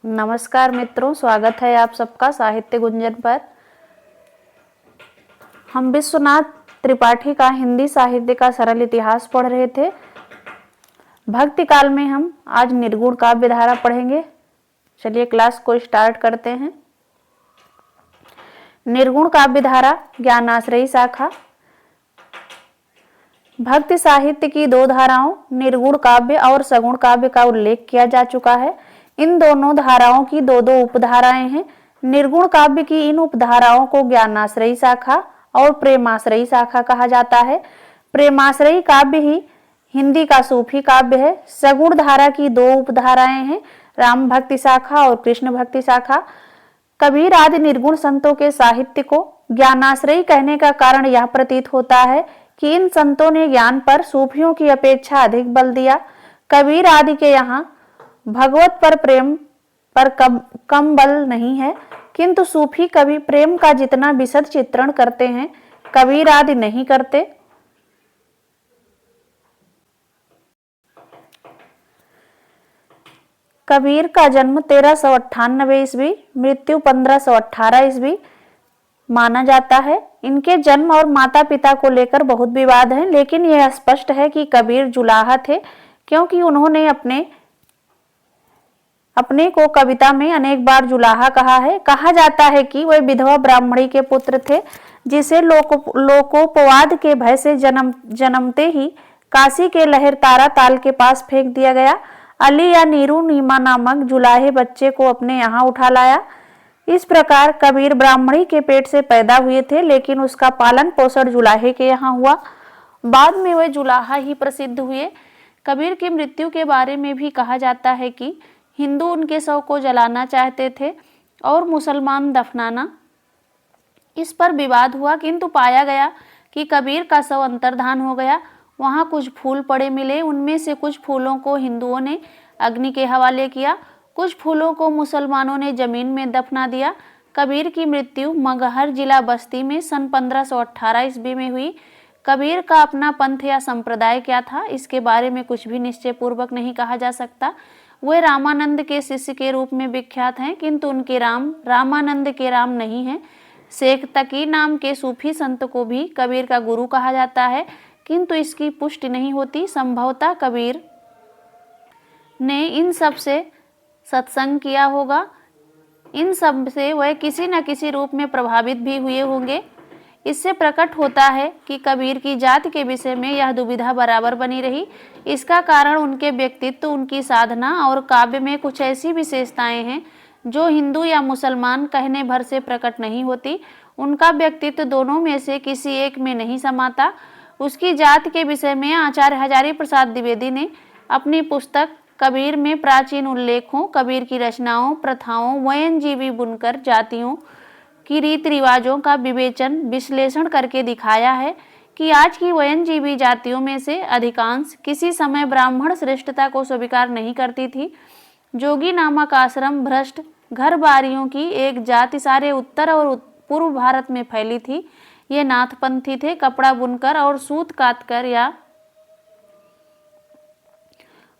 नमस्कार मित्रों, स्वागत है आप सबका साहित्य गुंजन पर। हम विश्वनाथ त्रिपाठी का हिंदी साहित्य का सरल इतिहास पढ़ रहे थे। भक्ति काल में हम आज निर्गुण काव्य धारा पढ़ेंगे। चलिए क्लास को स्टार्ट करते हैं। निर्गुण काव्य धारा ज्ञानाश्रयी शाखा। भक्ति साहित्य की दो धाराओं निर्गुण काव्य और सगुण काव्य का उल्लेख किया जा चुका है। इन दोनों धाराओं की दो दो उपधाराएं हैं। निर्गुण काव्य की इन उपधाराओं को ज्ञानाश्रयी शाखा और प्रेमाश्रयी शाखा कहा जाता है। प्रेमाश्रयी काव्य ही हिंदी का सूफी काव्य है। सगुण धारा की दो उपधाराएं हैं, राम भक्ति शाखा और कृष्ण भक्ति शाखा। कबीर आदि निर्गुण संतों के साहित्य को ज्ञानाश्रयी कहने का कारण यह प्रतीत होता है कि इन संतों ने ज्ञान पर सूफियों की अपेक्षा अधिक बल दिया। कबीर आदि के यहाँ भगवत पर प्रेम पर कम बल नहीं है, किंतु सूफी कवि प्रेम का जितना विशद चित्रण करते हैं, कबीर आदि नहीं करते। कबीर का जन्म 1398 ईस्वी, मृत्यु 1518 ईस्वी माना जाता है। इनके जन्म और माता पिता को लेकर बहुत विवाद है, लेकिन यह स्पष्ट है कि कबीर जुलाहा थे, क्योंकि उन्होंने अपने को कविता में अनेक बार जुलाहा कहा है। कहा जाता है कि वे विधवा ब्राह्मणी के पुत्र थे, जिसे लोकोपवाद के भय से जन्मते ही काशी के लहरतारा ताल के पास फेंक दिया गया। अली या नीरू नीमा नामक जुलाहे बच्चे को अपने यहाँ उठा लाया। इस प्रकार कबीर ब्राह्मणी के पेट से पैदा हुए थे, लेकिन उसका पालन पोषण जुलाहे के यहाँ हुआ। बाद में वे जुलाहा ही प्रसिद्ध हुए। कबीर की मृत्यु के बारे में भी कहा जाता है कि हिंदू उनके शव को जलाना चाहते थे और मुसलमान दफनाना। इस पर विवाद हुआ, किंतु पाया गया कि कबीर का शव अंतर्धान हो गया। वहाँ कुछ फूल पड़े मिले, उनमें से कुछ फूलों को हिंदुओं ने अग्नि के हवाले किया, कुछ फूलों को मुसलमानों ने जमीन में दफना दिया। कबीर की मृत्यु मगहर जिला बस्ती में सन 1518 ईस्वी में हुई। कबीर का अपना पंथ या संप्रदाय क्या था, इसके बारे में कुछ भी निश्चय पूर्वक नहीं कहा जा सकता। वे रामानंद के शिष्य के रूप में विख्यात हैं, किंतु उनके राम रामानंद के राम नहीं हैं। शेख तकी नाम के सूफी संत को भी कबीर का गुरु कहा जाता है, किंतु इसकी पुष्टि नहीं होती। संभवतः कबीर ने इन सब से सत्संग किया होगा, इन सब से वह किसी न किसी रूप में प्रभावित भी हुए होंगे। इससे प्रकट होता है कि कबीर की जाति के विषय में यह दुविधा बराबर बनी रही। इसका कारण उनके व्यक्तित्व, उनकी साधना और काव्य में कुछ ऐसी विशेषताएं हैं जो हिंदू या मुसलमान कहने भर से प्रकट नहीं होती। उनका व्यक्तित्व दोनों में से किसी एक में नहीं समाता। उसकी जाति के विषय में आचार्य हजारी प्रसाद द्विवेदी ने अपनी पुस्तक कबीर में प्राचीन उल्लेखों, कबीर की रचनाओं, प्रथाओं, वयनजीवी बुनकर जातियों की रीति रिवाजों का विश्लेषण करके दिखाया है कि आज की वयनजीवी जातियों में से अधिकांश किसी समय ब्राह्मण श्रेष्ठता को स्वीकार नहीं करती थी। जोगी नामक आश्रम भ्रष्ट घर बारियों की एक जाति सारे उत्तर और पूर्व भारत में फैली थी। ये नाथपंथी थे, कपड़ा बुनकर और सूत काटकर या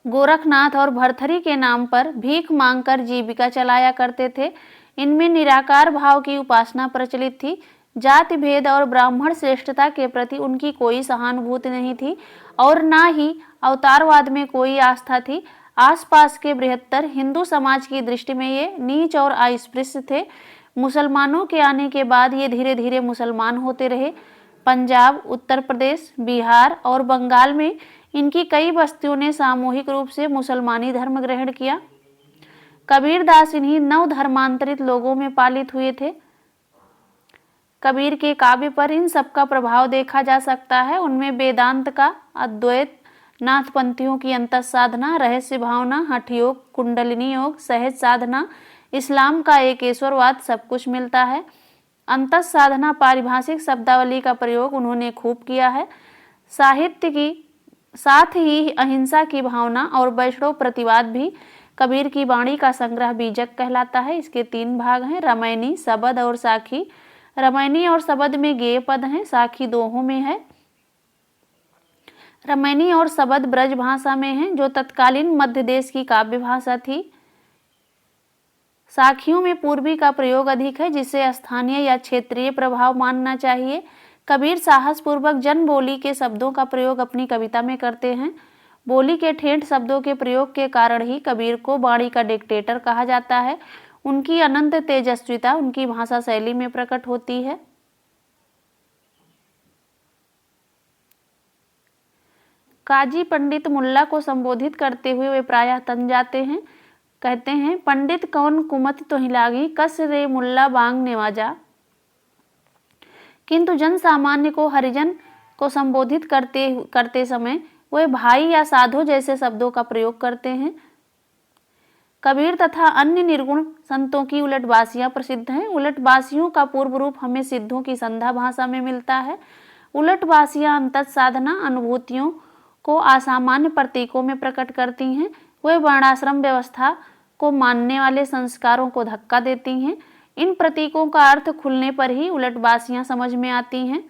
गोरखनाथ और भरथरी के नाम पर भीख मांगकर जीविका चलाया करते थे। इनमें निराकार भाव की उपासना प्रचलित थी। जाति भेद और ब्राह्मण श्रेष्ठता के प्रति उनकी कोई सहानुभूति नहीं थी और ना ही अवतारवाद में कोई आस्था थी। आसपास के बृहत्तर हिंदू समाज की दृष्टि में ये नीच और अस्पृश्य थे। मुसलमानों के आने के बाद ये धीरे धीरे मुसलमान होते रहे। पंजाब, उत्तर प्रदेश, बिहार और बंगाल में इनकी कई बस्तियों ने सामूहिक रूप से मुसलमानी धर्म ग्रहण किया। कबीरदास इन्हीं नव धर्मांतरित लोगों में पालित हुए थे। कबीर के काव्य पर इन सबका प्रभाव देखा जा सकता है। उनमें वेदांत का अद्वैत, नाथपंथियों की अंतः साधना, रहस्य भावना, हठ योग, कुंडलिनी योग, सहज साधना, इस्लाम का एकेश्वरवाद सब कुछ मिलता है। अंतः साधना पारिभाषिक शब्दावली का प्रयोग उन्होंने खूब किया है। साहित्य की साथ ही अहिंसा की भावना और वैष्णव प्रतिवाद भी कबीर की वाणी का संग्रह बीजक कहलाता है। इसके 3 भाग हैं, रामायणी, शबद और साखी। रामायणी और शबद में गेय पद हैं, साखी दोहों में है। रामायणी और शबद ब्रज भाषा में हैं, जो तत्कालीन मध्य देश की काव्य भाषा थी। साखियों में पूर्वी का प्रयोग अधिक है, जिसे स्थानीय या क्षेत्रीय प्रभाव मानना चाहिए। कबीर साहस पूर्वक जन बोली के शब्दों का प्रयोग अपनी कविता में करते हैं। बोली के ठेठ शब्दों के प्रयोग के कारण ही कबीर को वाणी का डिक्टेटर कहा जाता है। उनकी अनंत तेजस्विता उनकी भाषा शैली में प्रकट होती है। काजी पंडित मुल्ला को संबोधित करते हुए वे प्रायः तन जाते हैं। कहते हैं, पंडित कौन कुमत तोहि लागी, कस रे मुल्ला बांग नेवाजा। किंतु जन सामान्य को, हरिजन को संबोधित करते समय वे भाई या साधु जैसे शब्दों का प्रयोग करते हैं। कबीर तथा अन्य निर्गुण संतों की उलटबासियां प्रसिद्ध हैं। उलटबासियों का पूर्व रूप हमें सिद्धों की संध्या भाषा में मिलता है। उलटबासियां अंतत साधना अनुभूतियों को असामान्य प्रतीकों में प्रकट करती हैं। वे वर्णाश्रम व्यवस्था को मानने वाले संस्कारों को धक्का देती हैं। इन प्रतीकों का अर्थ खुलने पर ही उलटबासियां समझ में आती हैं।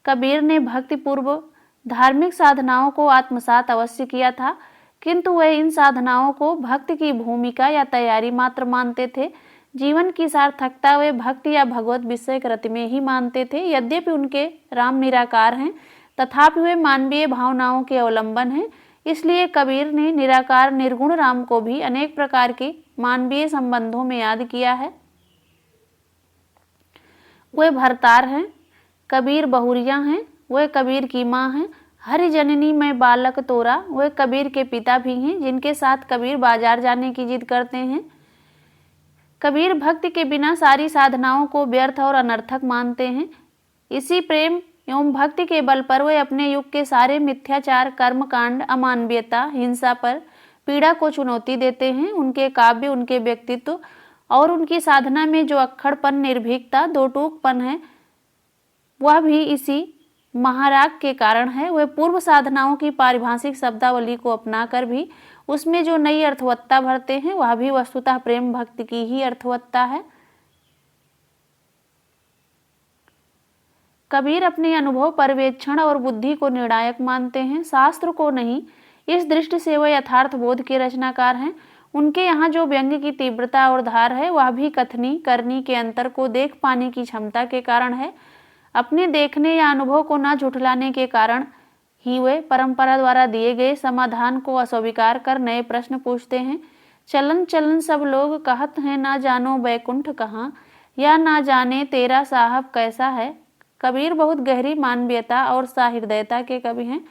कबीर ने भक्तिपूर्व धार्मिक साधनाओं को आत्मसात अवश्य किया था, किंतु वे इन साधनाओं को भक्ति की भूमिका या तैयारी मात्र मानते थे। जीवन की सार्थकता वे भक्ति या भगवत विषय कृति में ही मानते थे। यद्यपि उनके राम निराकार हैं, तथापि वे मानवीय भावनाओं के अवलंबन हैं। इसलिए कबीर ने निराकार निर्गुण राम को भी अनेक प्रकार के मानवीय संबंधों में याद किया है। वे भरतार हैं, कबीर बहुरिया हैं, वे कबीर की माँ हैं। हरि जननी में बालक तोरा, वे कबीर के पिता भी हैं, जिनके साथ कबीर बाजार जाने की जिद करते हैं। कबीर भक्ति के बिना सारी साधनाओं को व्यर्थ और अनर्थक मानते हैं। इसी प्रेम एवं भक्ति के बल पर वे अपने युग के सारे मिथ्याचार, कर्मकांड, अमानवीयता, हिंसा पर पीड़ा को चुनौती देते हैं। उनके काव्य, उनके व्यक्तित्व और उनकी साधना में जो अक्खड़पन, निर्भीकता, दो टूकपन है, वह भी इसी महाराग के कारण है। वे पूर्व साधनाओं की पारिभाषिक शब्दावली को अपनाकर भी उसमें जो नई अर्थवत्ता भरते हैं, वह भी वस्तुतः प्रेम भक्ति की ही अर्थवत्ता है। कबीर अपने अनुभव, पर्यवेक्षण और बुद्धि को निर्णायक मानते हैं, शास्त्र को नहीं। इस दृष्टि से वे यथार्थ बोध के रचनाकार हैं। उनके यहाँ जो व्यंग्य की तीव्रता और धार है, वह भी कथनी करनी के अंतर को देख पाने की क्षमता के कारण है। अपने देखने या अनुभव को न झुठलाने के कारण ही वे परंपरा द्वारा दिए गए समाधान को अस्वीकार कर नए प्रश्न पूछते हैं। चलन चलन सब लोग कहत हैं, ना जानो बैकुंठ कहाँ, या ना जाने तेरा साहब कैसा है। कबीर बहुत गहरी मानवीयता और सहृदयता के कवि हैं।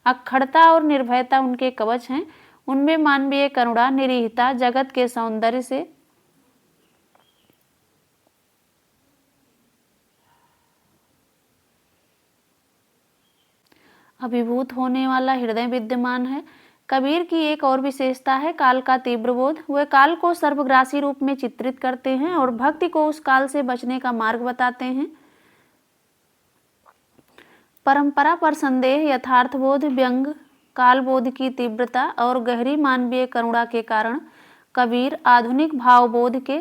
अक्खड़ता और निर्भयता उनके कवच हैं। उनमें मानवीय करुणा, निरीहता, जगत के सौंदर्य से अभिभूत होने वाला हृदय विद्यमान है। कबीर की एक और विशेषता है काल का तीव्र बोध। वे काल को सर्वग्रासी रूप में चित्रित करते हैं और भक्ति को उस काल से बचने का मार्ग बताते हैं। परंपरा पर संदेह, यथार्थबोध, व्यंग, कालबोध की तीव्रता और गहरी मानवीय करुणा के कारण कबीर आधुनिक भावबोध के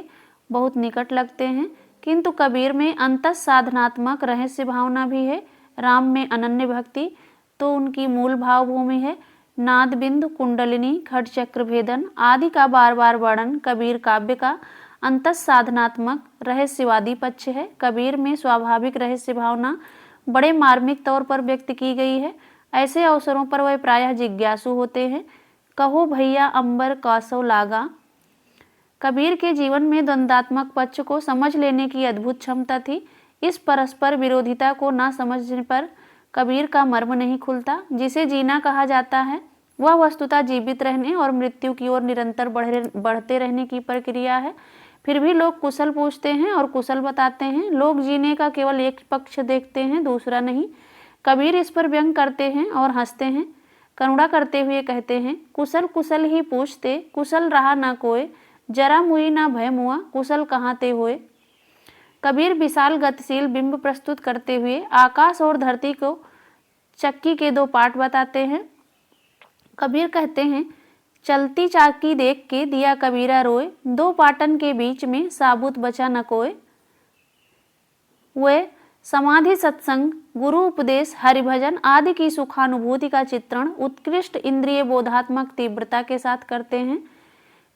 बहुत निकट लगते हैं। किंतु कबीर में अंतः साधनात्मक रहस्य भावना भी है। राम में अनन्य भक्ति तो उनकी मूल भावभूमि है। नाद बिंदु, कुंडलिनी, खट चक्र भेदन आदि का बार बार वर्णन कबीर काव्य का अंतः साधनात्मक रहस्यवादी पक्ष है। कबीर में स्वाभाविक रहस्य भावना बड़े मार्मिक तौर पर व्यक्त की गई है। ऐसे अवसरों पर वह प्रायः जिज्ञासु होते हैं। कहो भैया अंबर कासो लागा। कबीर के जीवन में द्वंद्वात्मक पक्ष को समझ लेने की अद्भुत क्षमता थी। इस परस्पर विरोधिता को न समझने पर कबीर का मर्म नहीं खुलता। जिसे जीना कहा जाता है वह वस्तुतः जीवित रहने और मृत्यु की ओर निरंतर बढ़ते रहने की प्रक्रिया है। फिर भी लोग कुशल पूछते हैं और कुशल बताते हैं। लोग जीने का केवल एक पक्ष देखते हैं, दूसरा नहीं। कबीर इस पर व्यंग करते हैं और हंसते हैं। करुणा करते हुए कहते हैं, कुशल कुशल ही पूछते, कुशल रहा ना कोई, जरा मुई ना भय मुआ, कुशल कहाँ ते होए। कबीर विशाल गतिशील बिंब प्रस्तुत करते हुए आकाश और धरती को चक्की के दो पार्ट बताते हैं। कबीर कहते हैं, चलती चाकी देख के दिया कबीरा रोए, दो पाटन के बीच में साबुत बचा न कोय। वे समाधि, सत्संग, गुरु उपदेश, हरिभजन आदि की सुखानुभूति का चित्रण उत्कृष्ट इंद्रिय बोधात्मक तीव्रता के साथ करते हैं।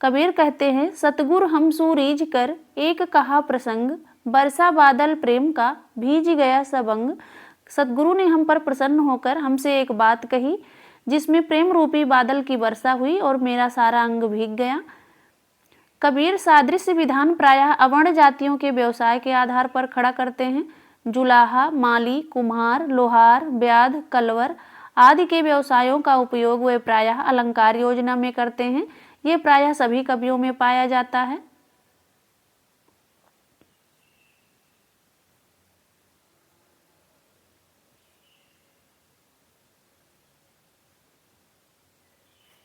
कबीर कहते हैं, सतगुर हम सूरीज कर एक कहा प्रसंग, बरसा बादल प्रेम का भीज गया सब अंग। सतगुरु ने हम पर प्रसन्न होकर हमसे एक बात कही जिसमें प्रेम रूपी बादल की वर्षा हुई और मेरा सारा अंग भीग गया। कबीर सादृश्य विधान प्रायः अवर्ण जातियों के व्यवसाय के आधार पर खड़ा करते हैं। जुलाहा, माली, कुम्हार, लोहार, ब्याध, कलवर आदि के व्यवसायों का उपयोग वे प्रायः अलंकार योजना में करते हैं। ये प्रायः सभी कवियों में पाया जाता है।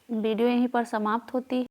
वीडियो यहीं पर समाप्त होती है।